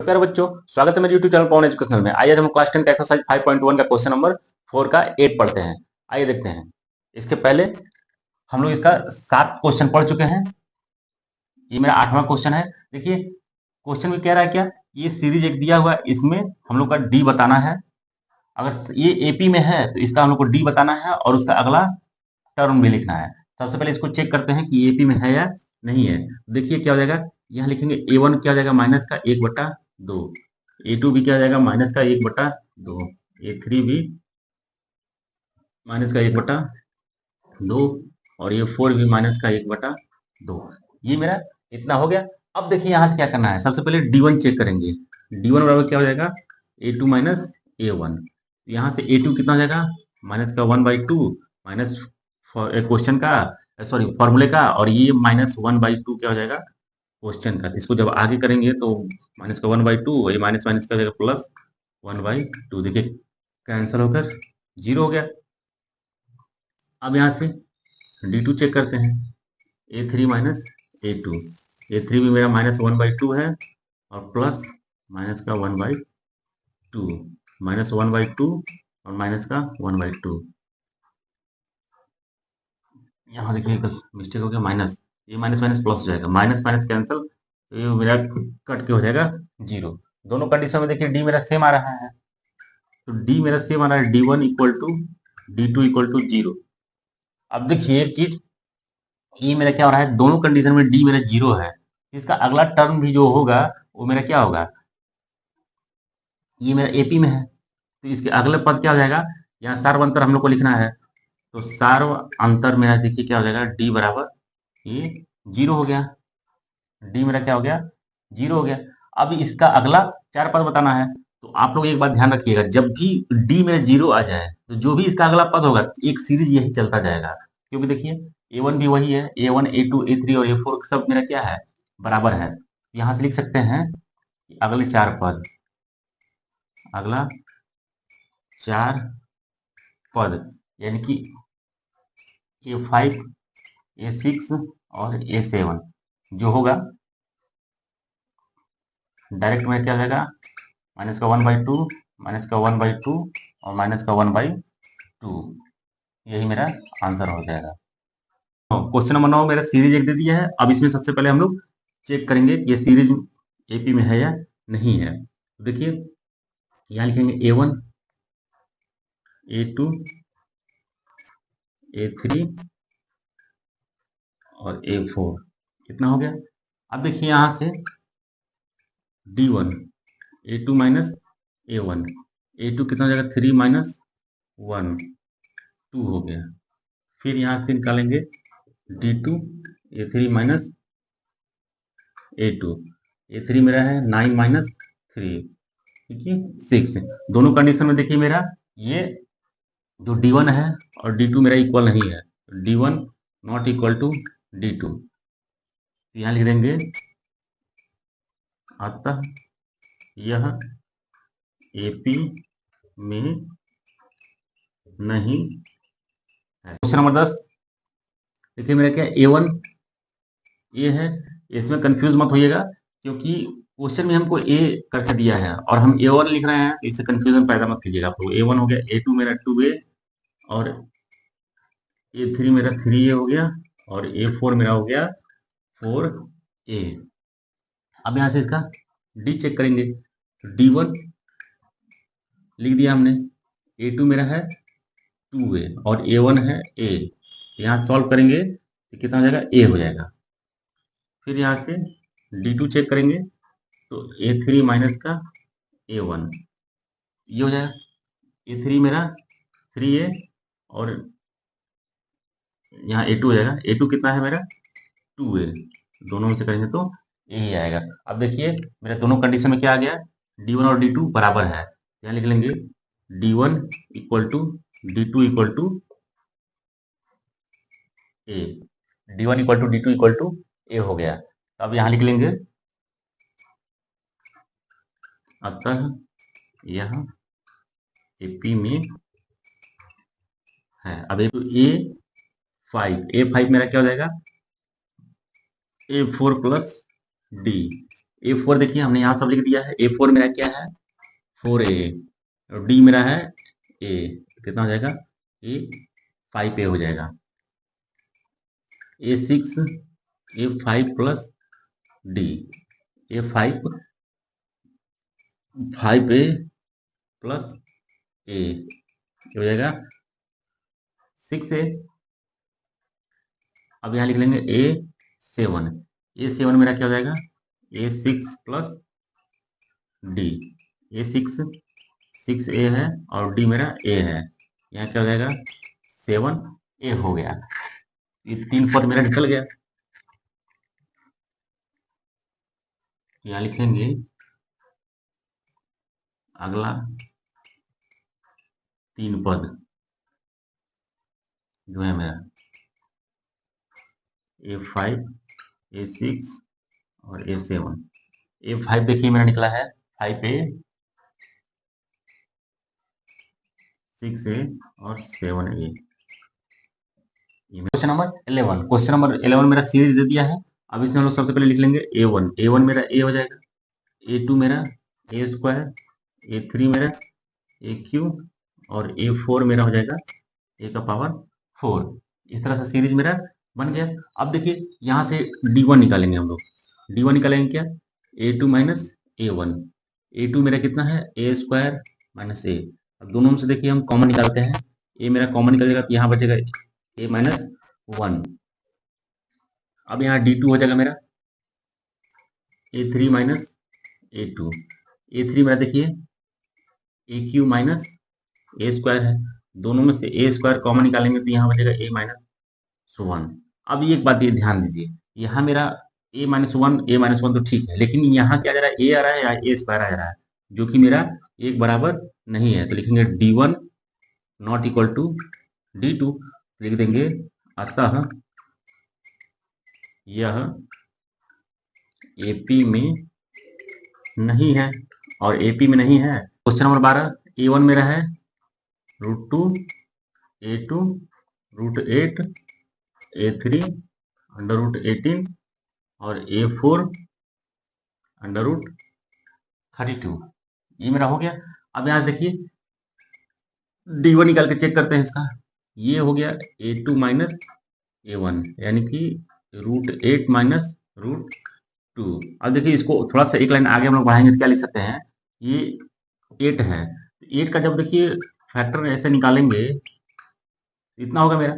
प्यारे बच्चों, स्वागत है मेरे YouTube चैनल पवन एजुकेशनल में। आइए आज हम क्लास 10 का एक्सरसाइज 5.1 का क्वेश्चन नंबर 4 का 8 पढ़ते हैं। आइए देखते हैं। इसके पहले हम लोग इसका 7 क्वेश्चन पढ़ चुके हैं। ये मेरा 8वां क्वेश्चन है। देखिए क्वेश्चन में कह रहा है क्या, ये सीरीज एक दिया हुआ है, इसमें हम लोग का डी बताना है। अगर ये एपी में है तो इसका हम लोग को डी बताना है और उसका अगला टर्म भी लिखना है। सबसे पहले इसको चेक करते हैं कि एपी में है या नहीं है। देखिए क्या हो जाएगा, यहाँ लिखेंगे ए1 क्या हो जाएगा, माइनस का 1/2, ए2 भी क्या हो जाएगा, माइनस का 1/2, ए3 भी माइनस का 1/2 और ये 4 भी माइनस का 1/2। ये मेरा इतना हो गया। अब देखिए यहाँ से क्या करना है, सबसे पहले डी1 चेक करेंगे। डी1 बराबर क्या हो जाएगा, ए2 माइनस ए1। यहाँ से ए2 कितना हो जाएगा, माइनस का 1/2 माइनस क्वेश्चन का, सॉरी फॉर्मूले का, और ये माइनस 1/2 क्या हो जाएगा क्वेश्चन का। इसको जब आगे करेंगे तो माइनस का 1/2, ये माइनस माइनस का हो जाएगा प्लस 1/2। देखिए कैंसिल होकर 0 हो गया। अब यहाँ से D2 चेक करते हैं, A3 माइनस A2। A3 भी मेरा माइनस 1/2 है और प्लस माइनस का 1/2, माइनस 1/2 और माइनस का 1/2। यहाँ देखिए बस मिस्टेक हो गया, माइनस, ये माइनस माइनस प्लस हो जाएगा, माइनस माइनस कैंसिल, तो ये मेरा कट के हो जाएगा 0। दोनों कंडीशन में देखिए डी मेरा सेम आ रहा है, तो डी मेरा सेम आ रहा है, D1 equal to D2 equal to 0। अब देखिए एक चीज, ये मेरा क्या हो रहा है, दोनों कंडीशन में डी मेरा 0 है, इसका अगला टर्म भी जो होगा वो मेरा क्या होगा, ये मेरा एपी में है, तो इसके अगले पद क्या हो जाएगा, यहाँ सार्व अंतर हम लोग को लिखना है, तो सार्व अंतर मेरा देखिए क्या हो जाएगा, डी बराबर ये 0 हो गया। डी मेरा क्या हो गया, 0 हो गया। अब इसका अगला 4 पद बताना है, तो आप लोग एक बात ध्यान रखिएगा, जब भी डी मेरा 0 आ जाए तो जो भी इसका अगला पद होगा एक सीरीज यही चलता जाएगा, क्योंकि देखिए ए1 भी वही है, ए1 ए2 ए3 और ए4 सब मेरा क्या है, बराबर है। यहां से लिख सकते हैं कि अगले 4 पद, अगला 4 पद यानी कि ए5 ए6 और ए7 जो होगा डायरेक्ट में क्या हो जाएगा, माइनस का 1/2 माइनस का 1/2 और माइनस का 1/2, यही मेरा आंसर हो जाएगा। क्वेश्चन नंबर 9 मेरा सीरीज एक दे दिया है। अब इसमें सबसे पहले हम लोग चेक करेंगे कि ये सीरीज एपी में है या नहीं है। तो देखिए यहाँ लिखेंगे A1 A2 A3 और A4, कितना हो गया। अब देखिए यहाँ से D1 A2 minus A1, A2 कितना हो जाएगा, 3 माइनस 1 2 हो गया। फिर यहाँ से निकालेंगे D2 A3 minus A2, A3 मेरा है 9 माइनस 3, ठीक है 6। दोनों कंडीशन में देखिए मेरा ये जो D1 है और D2 मेरा इक्वल नहीं है, D1 not equal to D2, यहाँ लिख देंगे अतः यह AP में नहीं है। क्वेश्चन नंबर 10 देखिए मेरा क्या, A1 ये है, इसमें कंफ्यूज मत होइएगा क्योंकि क्वेश्चन में हमको ए करके दिया है और हम A1 लिख रहे हैं, इससे कंफ्यूजन पैदा मत कीजिएगा। आप लोग A1 हो गया, A2 मेरा 2A और A3 मेरा 3A हो गया और A4 मेरा हो गया 4A। अब यहाँ से इसका डी चेक करेंगे, तो D1 लिख दिया हमने, A2 मेरा है 2A और A1 है A, यहाँ सॉल्व करेंगे तो कितना हो जाएगा, A हो जाएगा। फिर यहाँ से D2 चेक करेंगे तो A3 माइनस का A1, ये हो जाएगा, A3 मेरा 3A और यहाँ A2 हो जाएगा, A2 कितना है मेरा 2A, दोनों में से करेंगे तो यही आएगा। अब देखिए मेरे दोनों कंडीशन में क्या आ गया, D1 और D2 बराबर है, यहाँ लिख लेंगे D1 equal to D2 equal to A, D1 equal to D2 equal to A हो गया। अब यहाँ लिख लेंगे अतः यह AP में है। अब A5 मेरा क्या हो जाएगा, A4 प्लस D, A4 देखिए हमने यहाँ सब लिख दिया है। A4 मेरा क्या है 4A, और D मेरा है A, कितना हो जाएगा A 5A हो जाएगा। A6 A5 plus D, A5 5A plus A हो जाएगा 6A। अब यहाँ लिख लेंगे A7 मेरा क्या हो जाएगा A6 plus D, A6 6A है और D मेरा A है, यहाँ क्या हो जाएगा 7A हो गया। ये 3 पद मेरा निकल गया। यहाँ लिखेंगे अगला 3 पद जो है मेरा A5 A6 और A7। A5 देखिए मेरा निकला है 5A 6A और 7A। क्वेश्चन नंबर 11 मेरा सीरीज दे दिया है। अब इसमें हम लोग सबसे पहले लिख लेंगे A1 मेरा A हो जाएगा, A2 मेरा A स्क्वायर, A3 मेरा AQ और A4 मेरा हो जाएगा A का पावर 4। इस तरह से सीरीज मेरा बन गया। अब देखिए यहाँ से D1 निकालेंगे हम लोग। D1 निकालेंगे क्या A2 माइनस A1। A2 मेरा कितना है A स्क्वायर माइनस A। अब दोनों में से देखिए हम कॉमन निकालते हैं। A मेरा कॉमन निकल जाएगा तो यहाँ बचेगा A माइनस 1। अब यहाँ D2 हो जाएगा मेरा A3 माइनस A2। A3 मेरा देखिए AQ माइनस A स्क्वायर है, दोनों में से A स्क्वायर कॉमन निकालेंगे तो यहाँ बचेगा A माइनस 1। अब एक बात ये ध्यान दीजिए, यहाँ मेरा A-1 तो ठीक है, लेकिन यहाँ क्या आ जा रहा है A आ रहा है या A स्क्वायर आ जा रहा है, जो कि मेरा एक बराबर नहीं है। तो लिखेंगे D1 not equal to D2, लिख देंगे अतः यह AP में नहीं है। और AP में नहीं है। क्वेश्चन नंबर 12 A1 मेरा है √2 A2 √8 A3 √18 और A4 √32। ये मेरा हो गया। अब यहाँ देखिए D1 निकाल के चेक करते हैं इसका। ये हो गया A2 माइनस A1 यानी कि √8 माइनस √2। अब देखिए इसको थोड़ा सा एक लाइन आगे हम लोग बढ़ाएंगे तो क्या लिख सकते हैं, ये 8 है, 8 का जब देखिए फैक्टर ऐसे निकालेंगे इतना होगा मेरा।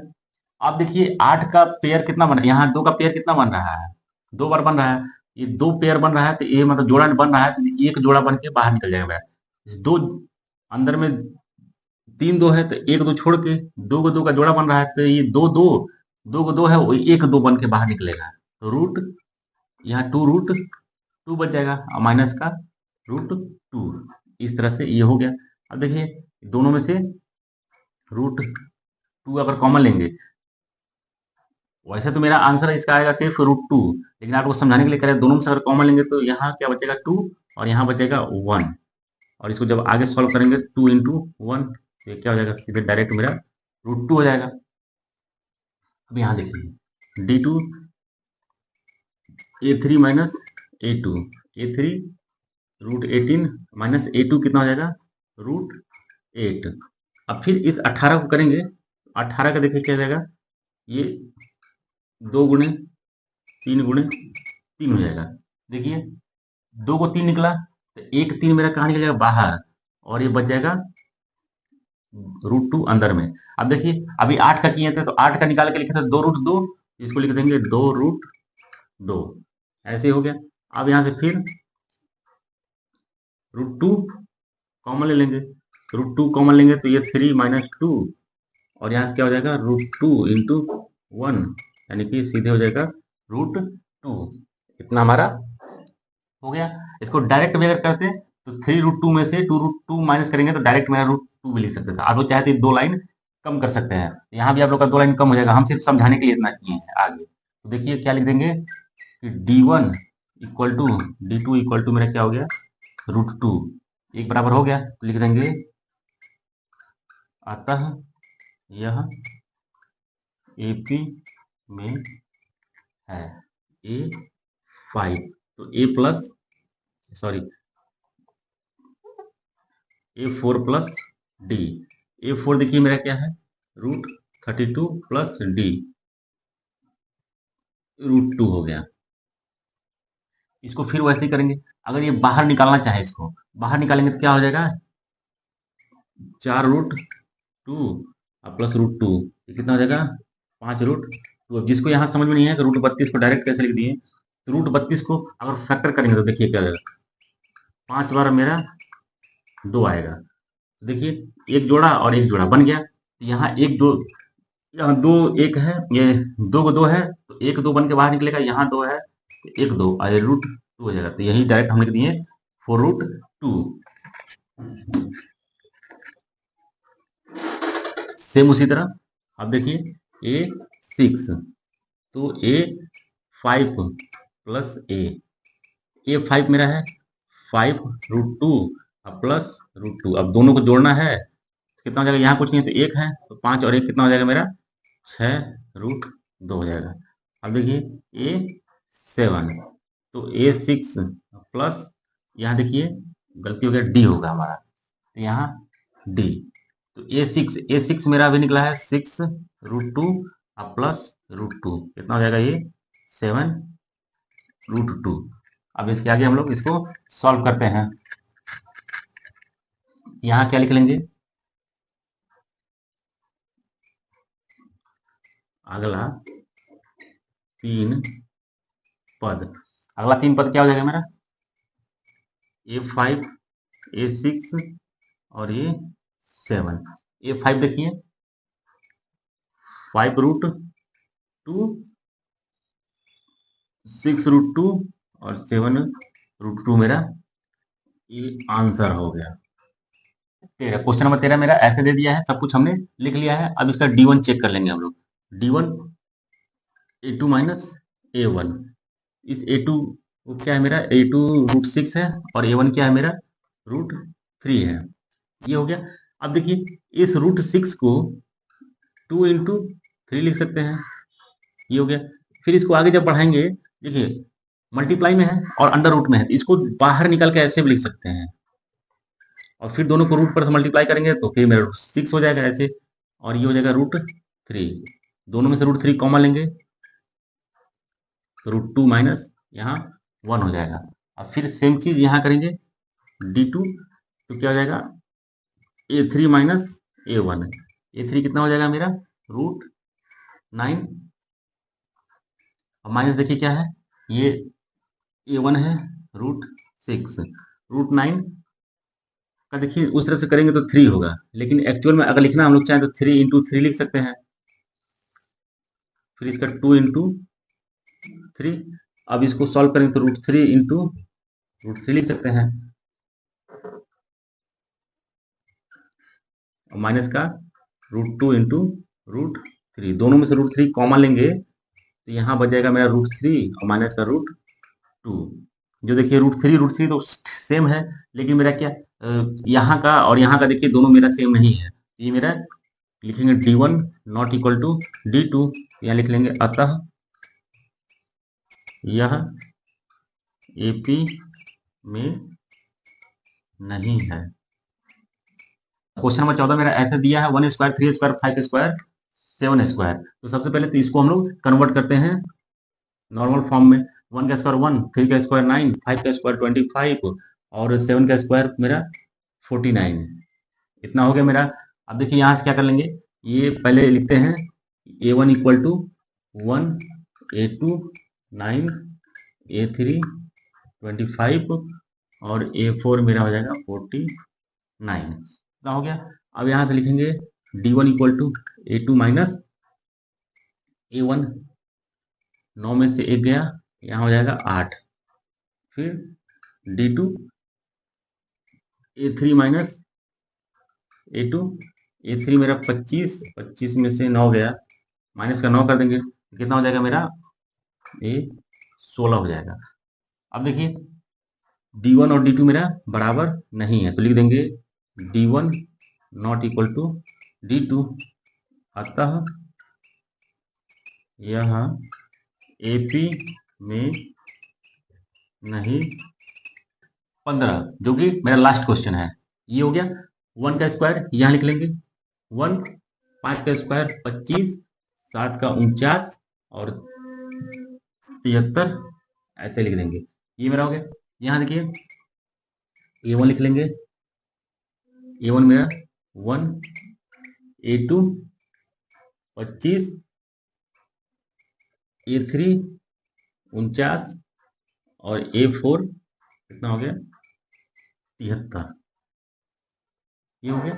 अब देखिए 8 का पेयर कितना बन रहा है, यहाँ 2 का पेयर कितना बन रहा है 2 बार बन रहा है। ये 2 पेयर बन रहा है तो ये मतलब जोड़ा बन रहा है तो एक जोड़ा बन के बाहर निकल जाएगा मेरा। दो अंदर में 3 2 है तो एक 2 छोड़ के 2 का जोड़ा बन रहा है तो ये 2 है वो एक 2 बन के बाहर निकलेगा। तो रूट यहाँ 2 बच जाएगा और माइनस का √2। इस तरह से ये हो गया। अब देखिए दोनों में से √2 अगर कॉमन लेंगे, वैसे तो मेरा आंसर इसका आएगा सिर्फ √2, लेकिन आपको समझाने के लिए कह रहे हैं दोनों में से अगर कॉमन लेंगे तो यहाँ क्या बचेगा 2 और यहाँ बचेगा 1। और इसको जब आगे सॉल्व करेंगे 2 इंटू 1 तो ये क्या हो जाएगा सीधे डायरेक्ट मेरा √2 हो जाएगा। अब यहाँ देखिए D2 A3 minus A2 A3 √18 minus A2 कितना हो जाएगा √8। अब फिर इस 18 को करेंगे, 18 का देखिए क्या हो जाएगा, ये 2 गुणे 3 गुणे 3 हो जाएगा। देखिए 2 को 3 निकला तो एक 3 मेरा कहाँ निकल जाएगा बाहर और ये बच जाएगा √2 अंदर में। अब देखिए अभी 8 का किए थे तो 8 का निकाल के लिखे थे 2 √2, इसको लिख देंगे 2 √2, ऐसे हो गया। अब यहाँ से फिर √2 कॉमन ले लेंगे, √2 कॉमन लेंगे तो ये 3 माइनस 2 और यहाँ से क्या हो जाएगा √2 इंटू 1 यानी कि सीधे हो जाएगा √2। इतना हमारा हो गया। इसको डायरेक्ट में अगर करते तो 3 √2 में से 2 √2 माइनस करेंगे तो डायरेक्ट मेरा √2 भी लिख सकते थे। आप लोग चाहते 2 लाइन कम कर सकते हैं, यहाँ भी आप लोग का 2 लाइन कम हो जाएगा। हम सिर्फ समझाने के लिए इतना किए हैं। आगे तो देखिए क्या लिख देंगे कि D1 equal to D2 equal to मेरा क्या हो गया √2, एक बराबर हो गया तो लिख देंगे अतः यह AP में है A5। तो A plus sorry A4 plus D. A4 देखिए मेरा क्या है, √32 प्लस डी, √2 हो गया। इसको फिर वैसे ही करेंगे। अगर ये बाहर निकालना चाहे, इसको बाहर निकालेंगे तो क्या हो जाएगा, 4√2 प्लस √2, ये कितना हो जाएगा, 5√2। अब जिसको यहाँ समझ में नहीं है कि √32 को डायरेक्ट कैसे लिख दिए, तो √32 को अगर फैक्टर करेंगे तो देखिए क्या हो जाएगा, 5 बार मेरा 2 आएगा। देखिए एक जोड़ा और एक जोड़ा बन गया। तो यहाँ एक दो, यहाँ 2 1 है, ये 2 को 2 है, तो 1 2 बन के बाहर निकलेगा। यहाँ 2 है तो 1 2 और √2 हो जाएगा। तो यही डायरेक्ट हम लिख दिए 4√2। सेम उसी तरह अब देखिए A6, तो A5 प्लस A5 मेरा है 5√2 प्लस √2। अब दोनों को जोड़ना है, कितना हो जाएगा, यहाँ कुछ नहीं है तो 1 है, तो 5 और 1 कितना हो जाएगा मेरा, 6√2 हो जाएगा। अब देखिए A7, तो A6 प्लस, यहाँ देखिए गलती हो गया, डी होगा हमारा, तो यहाँ डी। तो A6 मेरा अभी निकला है 6√2 प्लस √2, कितना हो जाएगा ये 7√2। अब इसके आगे हम लोग इसको सॉल्व करते हैं। यहाँ क्या लिख लेंगे, अगला 3 पद, अगला 3 पद क्या हो जाएगा मेरा, A5 A6 और A7। A5 देखिए 5√2 6√2 और 7√2 मेरा ये आंसर हो गया। 13, क्वेश्चन नंबर 13 मेरा ऐसे दे दिया है, सब कुछ हमने लिख लिया है। अब इसका D1 चेक कर लेंगे हम लोग। D1 A2 माइनस A1, इस A2 वो क्या है मेरा, A2 √6 है और A1 क्या है मेरा, √3 है। ये हो गया। अब देखिए इस √6 को 2 इंटू 3 लिख सकते हैं, ये हो गया। फिर इसको आगे जब बढ़ाएंगे, देखिए मल्टीप्लाई में है और अंडर रूट में है, इसको बाहर निकाल के ऐसे भी लिख सकते हैं, और फिर दोनों को रूट पर से मल्टीप्लाई करेंगे तो फिर मेरा √6 हो जाएगा ऐसे, और ये हो जाएगा √3। दोनों में से √3 कॉमन लेंगे तो √2 माइनस यहाँ 1 हो जाएगा। अब फिर सेम चीज यहाँ करेंगे D2, तो क्या हो जाएगा, A3 माइनस A1। A3 कितना हो जाएगा मेरा, √9, और माइनस देखिए क्या है, ये A1 है √6, √9 का देखिए उस तरह से करेंगे तो 3 होगा, लेकिन एक्चुअल में अगर लिखना हम लोग चाहें तो 3 इंटू 3 लिख सकते हैं। फिर इसका 2 इंटू 3, अब इसको सॉल्व करेंगे तो √3 इंटू √3 लिख सकते हैं, और माइनस का √2 इंटू √3, दोनों में से √3 कॉमन लेंगे तो यहाँ बच जाएगा मेरा √3 और माइनस का √2। जो देखिए √3 तो सेम है, लेकिन मेरा क्या, यहाँ का और यहाँ का देखिए दोनों मेरा सेम नहीं है। ये मेरा लिखेंगे D1 not equal to D2, यहाँ लिख लेंगे अतः यह AP में नहीं है। क्वेश्चन नंबर 14 मेरा ऐसे दिया है 1 स्क्वायर 3 स्क्वायर 5 स्क्वायर 7 स्क्वायर। तो सबसे पहले तो इसको हम लोग कन्वर्ट करते हैं नॉर्मल फॉर्म में। 1 का स्क्वायर 1, 3 का स्क्वायर 9, 5 का स्क्वायर 25 और 7 का स्क्वायर मेरा 49, इतना हो गया मेरा। अब देखिए यहाँ से क्या कर लेंगे, ये पहले लिखते हैं A1 equal to 1, A2 9, A3 25 और A4 मेरा हो जाएगा 49, इतना हो गया। अब यहाँ से लिखेंगे D1 equal to A2 minus A1, 9 में से 1 गया, यहाँ हो जाएगा 8। फिर D2 A3 minus A2, A3 मेरा 25, 25 में से 9 गया, माइनस का 9 कर देंगे, कितना हो जाएगा मेरा, ये 16 हो जाएगा। अब देखिए D1 और D2 मेरा बराबर नहीं है, तो लिख देंगे D1 not equal to D2, अतः यह AP में नहीं 15, जो कि मेरा लास्ट क्वेश्चन है। ये हो गया। 1 का स्क्वायर यहाँ लिख लेंगे 1, 5 का स्क्वायर 25, 7 का 49 और 73, ऐसे लिख देंगे। ये मेरा हो गया। यहाँ देखिए A1 लिख लेंगे। A1 मेरा 1, A2 25, A3 49 और A4 कितना हो गया 73। ये हो गया।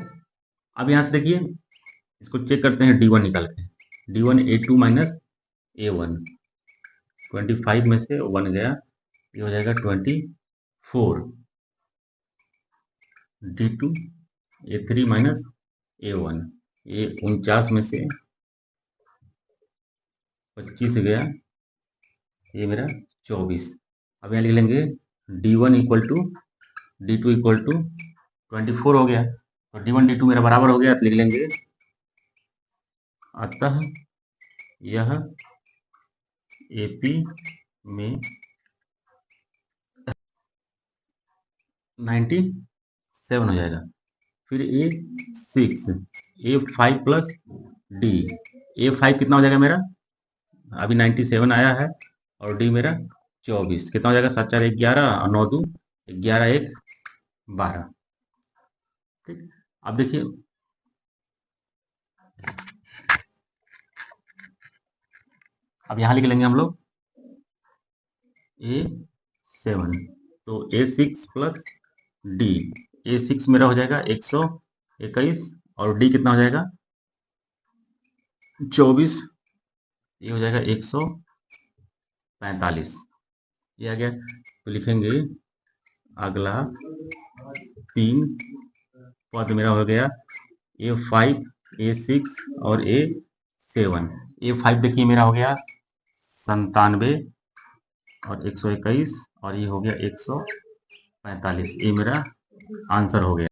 अब यहाँ से देखिए इसको चेक करते हैं D1 निकाल के। D1 A2 माइनस A1, 25 में से 1 गया, ये हो जाएगा 24। D2 A3 माइनस A1, ये 49 में से 25 गया, ये मेरा 24। अब यहाँ लिख लेंगे D1 equal to D2 equal to 24 हो गया। तो D1 D2 मेरा बराबर हो गया, तो लिख लेंगे अतः यह AP में 97 हो जाएगा। फिर A6, A5 plus D, A5 कितना हो जाएगा मेरा, अभी 97 आया है, और D मेरा 24, कितना हो जाएगा 7 4 11 और 9 2 11 1 12। ठीक, अब देखिए अब यहाँ लिख लेंगे हम लोग A7, तो A6 प्लस D, A6 मेरा हो जाएगा 121 और D कितना हो जाएगा 24, ये हो जाएगा 145। ये आ गया। तो लिखेंगे अगला 3 पद मेरा हो गया A5, A6 और A7। A5 देखिए मेरा हो गया 97 और 121 और ये हो गया 145। ये मेरा आंसर हो गया।